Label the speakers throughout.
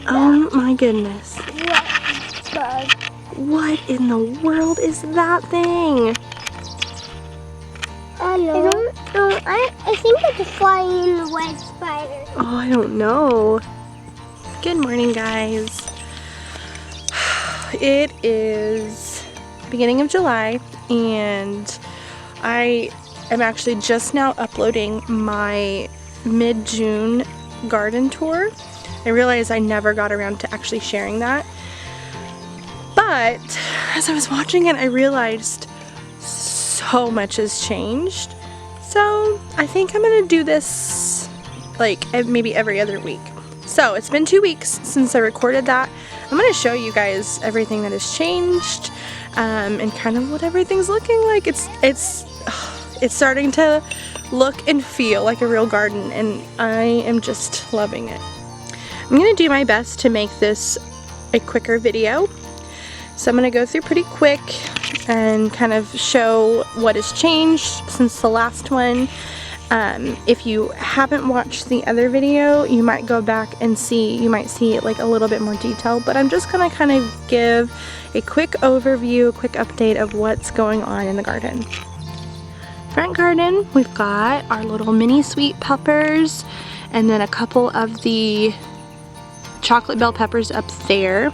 Speaker 1: Oh my goodness. What in the world is that thing?
Speaker 2: I don't know. I think it's a flying white spider.
Speaker 1: Oh, I don't know. Good morning, guys. It is beginning of July and I am actually just now uploading my mid-June garden tour. I realized I never got around to actually sharing that. But as I was watching it, I realized so much has changed. So I think I'm gonna do this like maybe every other week. So it's been 2 weeks since I recorded that. I'm gonna show you guys everything that has changed and kind of what everything's looking like. It's starting to look and feel like a real garden, and I am just loving it. I'm gonna do my best to make this a quicker video. So I'm gonna go through pretty quick and kind of show what has changed since the last one. If you haven't watched the other video, you might go back and you might see like a little bit more detail, but I'm just gonna kind of give a quick overview, a quick update of what's going on in the garden. Front garden, we've got our little mini sweet peppers and then a couple of the chocolate bell peppers up there.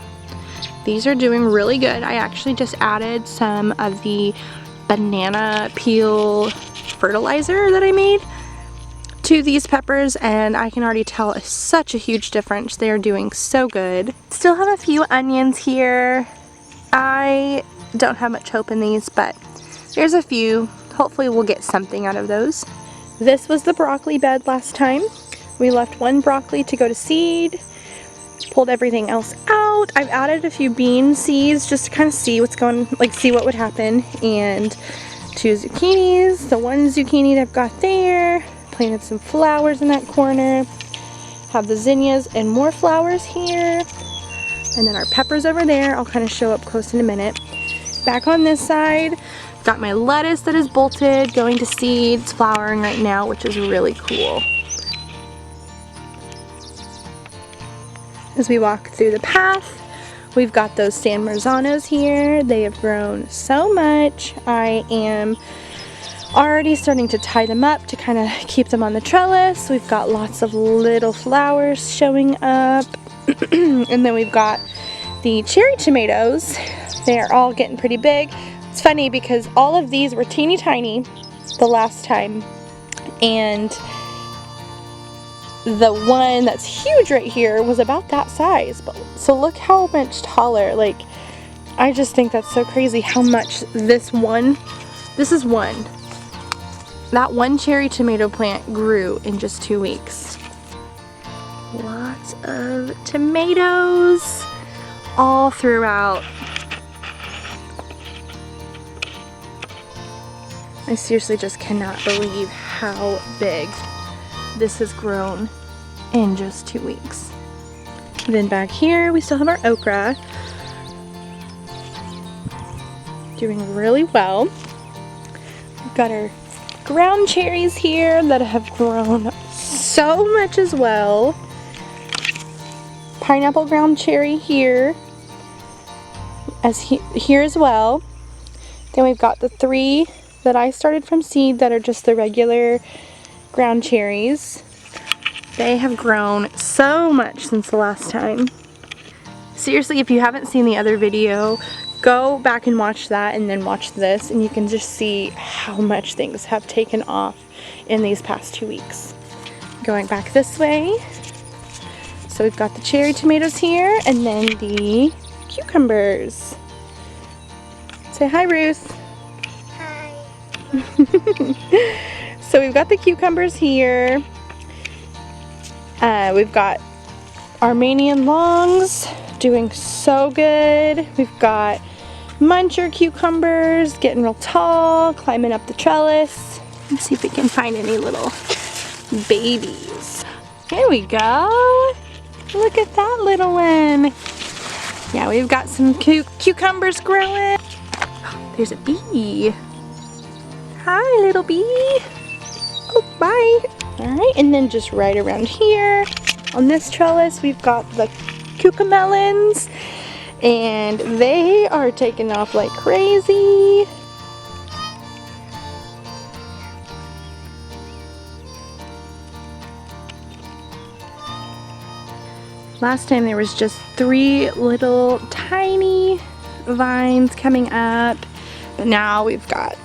Speaker 1: These are doing really good. I actually just added some of the banana peel fertilizer that I made to these peppers, and I can already tell it's such a huge difference. They are doing so good. Still have a few onions here. I don't have much hope in these, but there's a few. Hopefully we'll get something out of those. This was the broccoli bed last time. We left one broccoli to go to seed. Pulled everything else out. I've added a few bean seeds just to kind of see what's going, like see what would happen, and 2 zucchinis, the 1 zucchini that I've got there. Planted some flowers in that corner. Have the zinnias and more flowers here. And then our peppers over there. I'll kind of show up close in a minute. Back on this side, got my lettuce that is bolted, going to seed. It's flowering right now, which is really cool. As we walk through the path, we've got those San Marzanos here. They have grown so much. I am already starting to tie them up to kind of keep them on the trellis. We've got lots of little flowers showing up. And then we've got the cherry tomatoes. They are all getting pretty big. It's funny because all of these were teeny tiny the last time, and the one that's huge right here was about that size. But so look how much taller. Like, I just think that's so crazy how much this is one. That one cherry tomato plant grew in just 2 weeks. Lots of tomatoes all throughout. I seriously just cannot believe how big this has grown in just 2 weeks. Then back here we still have our okra, doing really well. We've got our ground cherries here that have grown so much as well. Pineapple ground cherry here as well. Then we've got the 3 that I started from seed that are just the regular ground cherries. They have grown so much since the last time. Seriously, if you haven't seen the other video, go back and watch that and then watch this, and you can just see how much things have taken off in these past 2 weeks. Going back this way, so we've got the cherry tomatoes here, and then the cucumbers. Say hi, Ruth.
Speaker 2: Hi.
Speaker 1: So we've got the cucumbers here. We've got Armenian longs doing so good. We've got muncher cucumbers getting real tall, climbing up the trellis. Let's see if we can find any little babies. Here we go. Look at that little one. Yeah, we've got some cucumbers growing. There's a bee. Hi, little bee. Oh, bye. All right, and then just right around here on this trellis, we've got the cucamelons, and they are taking off like crazy. Last time there was just 3 little tiny vines coming up, but now we've got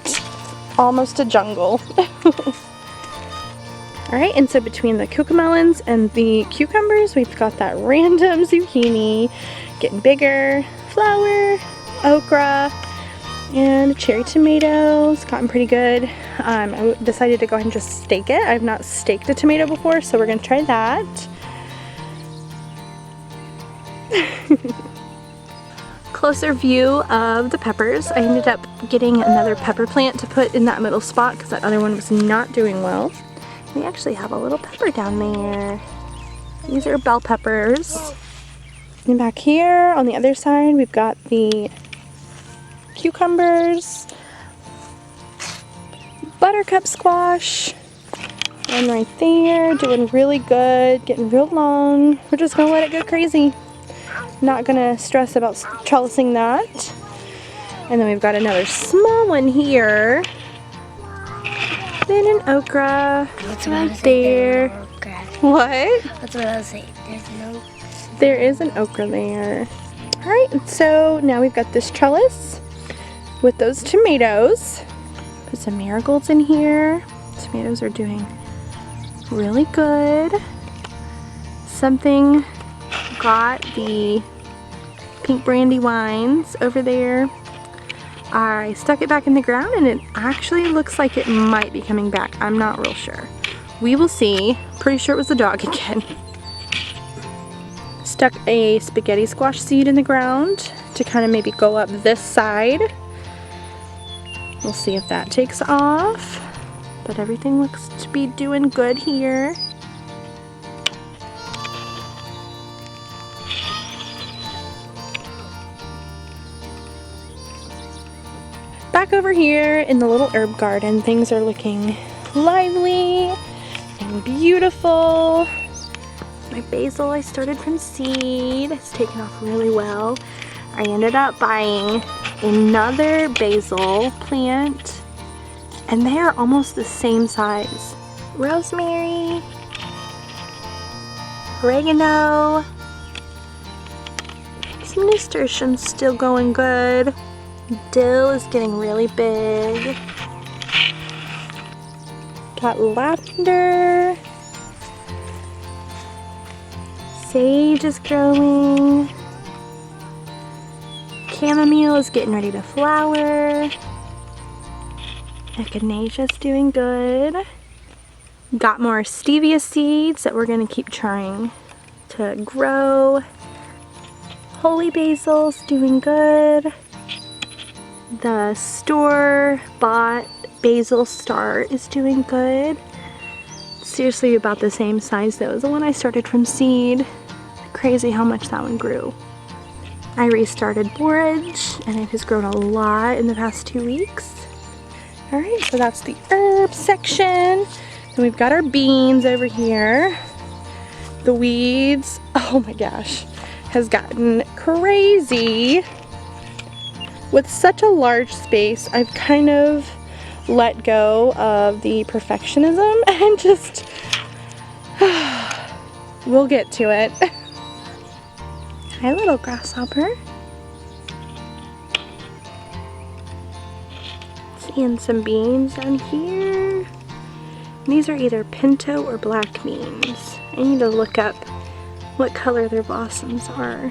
Speaker 1: almost a jungle. Alright, and so between the cucamelons and the cucumbers, we've got that random zucchini getting bigger, flower, okra, and cherry tomatoes gotten pretty good. I decided to go ahead and just stake it. I've not staked a tomato before, so we're going to try that. Closer view of the peppers. I ended up getting another pepper plant to put in that middle spot because that other one was not doing well. We actually have a little pepper down there. These are bell peppers. And back here on the other side, we've got the cucumbers, buttercup squash, one right there, doing really good, getting real long. We're just gonna let it go crazy. Not gonna stress about trellising that. And then we've got another small one here. Then an okra right there. What?
Speaker 2: That's what I was saying. There's no.
Speaker 1: There is an okra there. Alright, so now we've got this trellis with those tomatoes. Put some marigolds in here. Tomatoes are doing really good. Something got the pink brandywines over there. I stuck it back in the ground and it actually looks like it might be coming back. I'm not real sure. We will see. Pretty sure it was the dog again. Stuck a spaghetti squash seed in the ground to kind of maybe go up this side. We'll see if that takes off. But everything looks to be doing good here. Back over here in the little herb garden, things are looking lively and beautiful. My basil I started from seed. It's taken off really well. I ended up buying another basil plant and they are almost the same size. Rosemary, oregano, some nasturtiums still going good. Dill is getting really big. Got lavender. Sage is growing. Chamomile is getting ready to flower. Echinacea is doing good. Got more stevia seeds that we're going to keep trying to grow. Holy basil's doing good. The store-bought basil start is doing good. Seriously about the same size though as the one I started from seed. Crazy how much that one grew. I restarted borage and it has grown a lot in the past 2 weeks. Alright, so that's the herb section. And we've got our beans over here. The weeds, oh my gosh, has gotten crazy. With such a large space, I've kind of let go of the perfectionism and just, we'll get to it. Hi, little grasshopper. Seeing some beans down here. These are either pinto or black beans. I need to look up what color their blossoms are.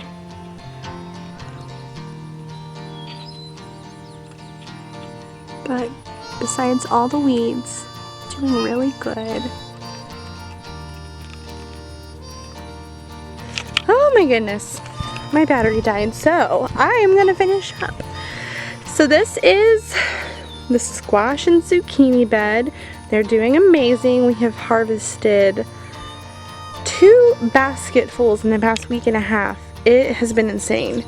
Speaker 1: But besides all the weeds, doing really good. Oh my goodness, my battery died, so I am gonna finish up. So this is the squash and zucchini bed. They're doing amazing. We have harvested 2 basketfuls in the past week and a half. It has been insane.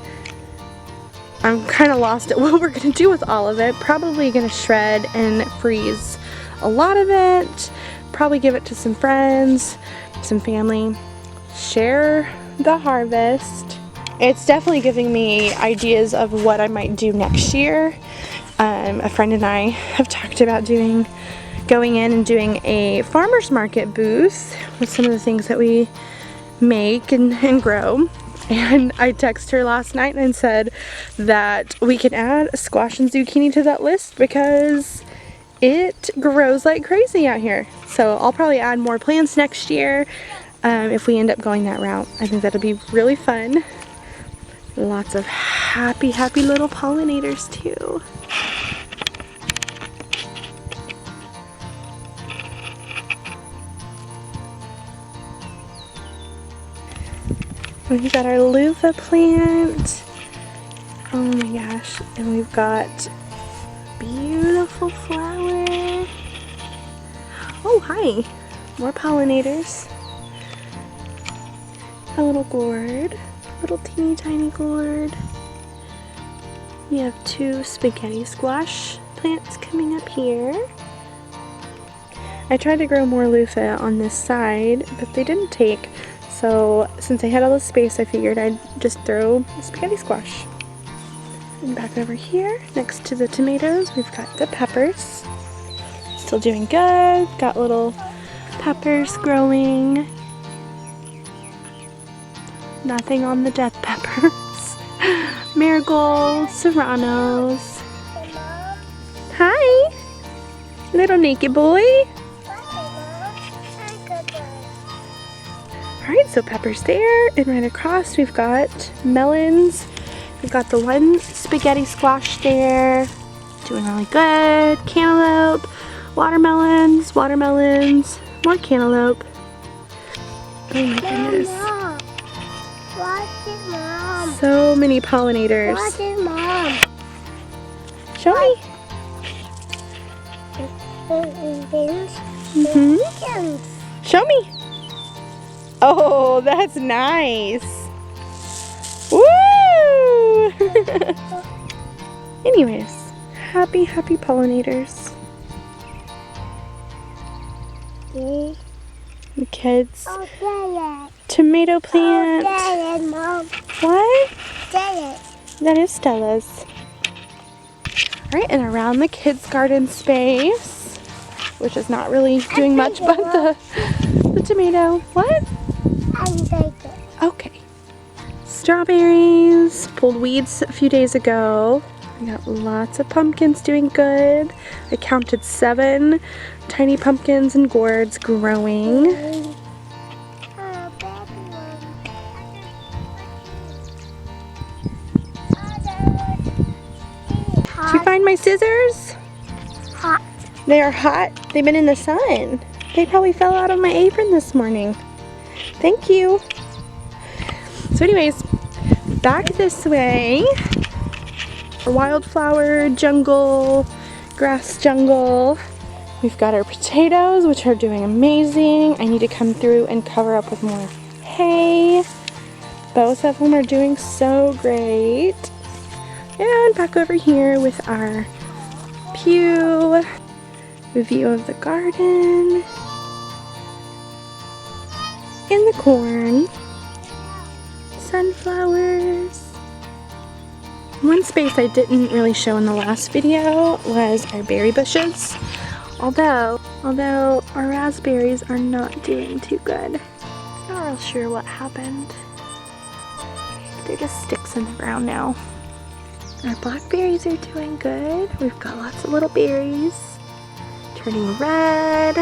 Speaker 1: I'm kind of lost at what we're going to do with all of it. Probably going to shred and freeze a lot of it. Probably give it to some friends, some family. Share the harvest. It's definitely giving me ideas of what I might do next year. A friend and I have talked about going in and doing a farmer's market booth with some of the things that we make and grow. And I texted her last night and said that we can add squash and zucchini to that list because it grows like crazy out here. So I'll probably add more plants next year if we end up going that route. I think that'll be really fun. Lots of happy little pollinators too. We've got our loofah plant. Oh my gosh. And we've got beautiful flower. Oh, hi. More pollinators. A little gourd. Little teeny tiny gourd. We have 2 spaghetti squash plants coming up here. I tried to grow more loofah on this side, but they didn't take. So since I had all the space, I figured I'd just throw spaghetti squash. And back over here, next to the tomatoes, we've got the peppers. Still doing good. Got little peppers growing. Nothing on the death peppers. Marigolds, serranos. Hi, little naked boy. Alright, so peppers there, and right across we've got melons. We've got the 1 spaghetti squash there, doing really good. Cantaloupe, watermelons, more cantaloupe. Oh my goodness.
Speaker 2: Watch it, Mom.
Speaker 1: So many pollinators.
Speaker 2: Watch it, Mom.
Speaker 1: Show me. Show me. Oh, that's nice. Woo! Anyways, happy pollinators. The kids.
Speaker 2: Oh, get it.
Speaker 1: Tomato plant.
Speaker 2: Oh, get it, Mom.
Speaker 1: What?
Speaker 2: Get it.
Speaker 1: That is Stella's. Alright, and around the kids' garden space, which is not really doing much but the tomato. What?
Speaker 2: I take it.
Speaker 1: Okay. Strawberries. Pulled weeds a few days ago. I got lots of pumpkins doing good. I counted 7 tiny pumpkins and gourds growing.
Speaker 2: Oh, baby one.
Speaker 1: Did you find my scissors?
Speaker 2: Hot.
Speaker 1: They are hot. They've been in the sun. They probably fell out of my apron this morning. Thank you. So anyways, back this way. Wildflower jungle, grass jungle. We've got our potatoes, which are doing amazing. I need to come through and cover up with more hay. Both of them are doing so great. And back over here with our pew. View of the garden. And the corn. Sunflowers. One space I didn't really show in the last video was our berry bushes. Although our raspberries are not doing too good. Not real sure what happened. They're just sticks in the ground now. Our blackberries are doing good. We've got lots of little berries turning red.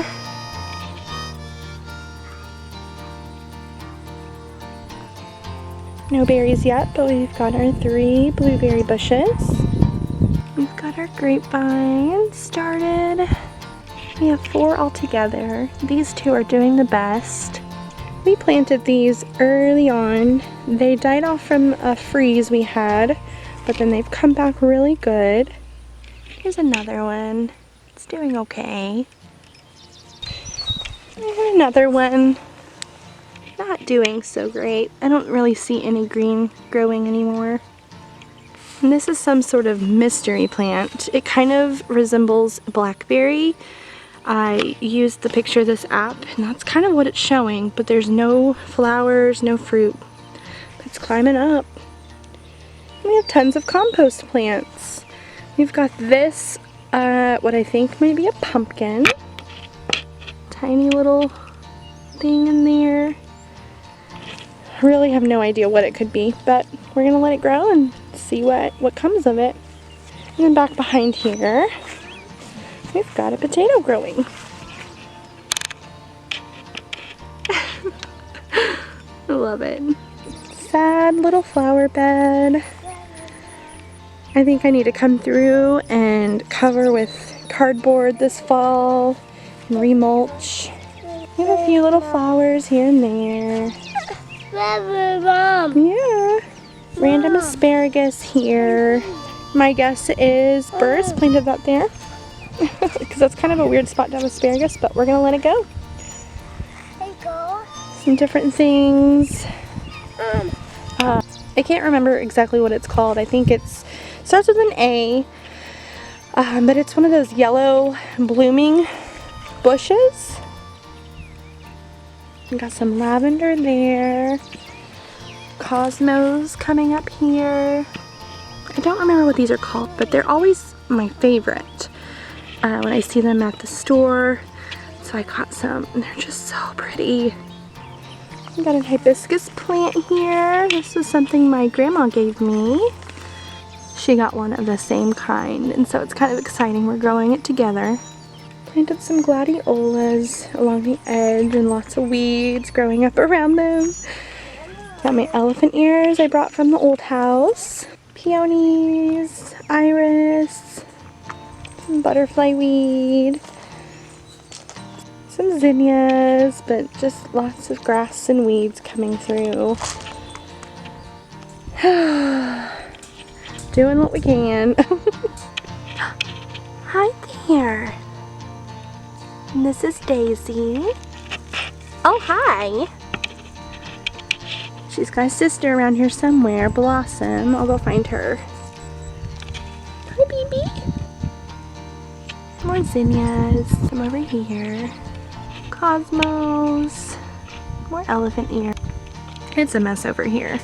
Speaker 1: No berries yet, but we've got our 3 blueberry bushes. We've got our grapevine started. We have 4 altogether. These 2 are doing the best. We planted these early on. They died off from a freeze we had, but then they've come back really good. Here's another one. It's doing okay. And another one. Not doing so great. I don't really see any green growing anymore. And this is some sort of mystery plant. It kind of resembles blackberry. I used the picture of this app and that's kind of what it's showing, but there's no flowers, no fruit. It's climbing up. We have tons of compost plants. We've got this, what I think might be a pumpkin. Tiny little thing in there. I really have no idea what it could be, but we're gonna let it grow and see what comes of it. And then back behind here, we've got a potato growing. I love it. Sad little flower bed. I think I need to come through and cover with cardboard this fall and remulch. We have a few little flowers here and there.
Speaker 2: Mom.
Speaker 1: Yeah. Random asparagus here. My guess is Burrs planted that there. Because that's kind of a weird spot to have asparagus, but we're going to let it go.
Speaker 2: There you go.
Speaker 1: Some different things. I can't remember exactly what it's called. I think it starts with an A, but it's one of those yellow blooming bushes. We got some lavender there. Cosmos coming up here. I don't remember what these are called, but they're always my favorite when I see them at the store. So I got some and they're just so pretty. We got a hibiscus plant here. This is something my grandma gave me. She got one of the same kind, and so it's kind of exciting. We're growing it together. Planted some gladiolas along the edge and lots of weeds growing up around them. Got my elephant ears I brought from the old house. Peonies, iris, some butterfly weed. Some zinnias, but just lots of grass and weeds coming through. Doing what we can. Hi there. This is Daisy. Oh, hi. She's got a sister around here somewhere, Blossom. I'll go find her. Hi, baby. More zinnias. Some over here. Cosmos, more elephant ear. It's a mess over here.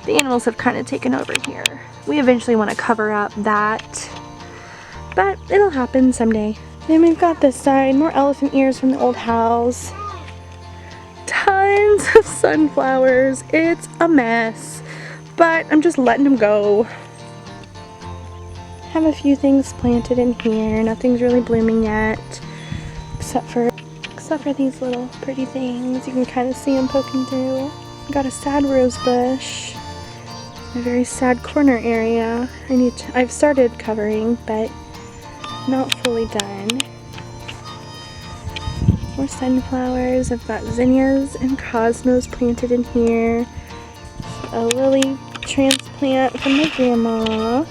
Speaker 1: The animals have kind of taken over here. We eventually want to cover up that, but it'll happen someday. Then we've got this side, more elephant ears from the old house. Tons of sunflowers. It's a mess, but I'm just letting them go. Have a few things planted in here. Nothing's really blooming yet, except for these little pretty things. You can kind of see them poking through. Got a sad rose bush. A very sad corner area. I've started covering, but not fully done. More sunflowers. I've got zinnias and cosmos planted in here. A lily transplant from my grandma.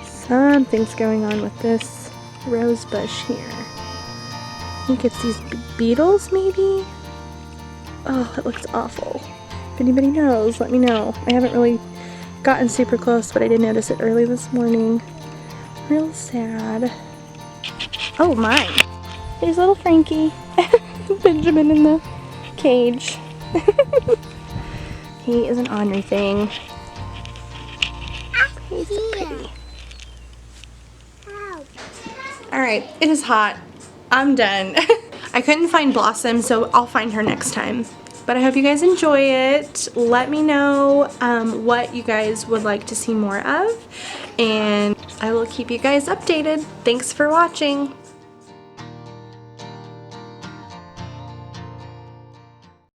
Speaker 1: Something's going on with this rose bush here. I think it's these beetles, maybe? Oh, it looks awful. If anybody knows, let me know. I haven't really gotten super close, but I did notice it early this morning. Real sad. Oh my! There's little Frankie. Benjamin in the cage. He is an ornery thing. He's so pretty. Alright, it is hot. I'm done. I couldn't find Blossom, so I'll find her next time. But I hope you guys enjoy it. Let me know what you guys would like to see more of, and I will keep you guys updated. Thanks for watching.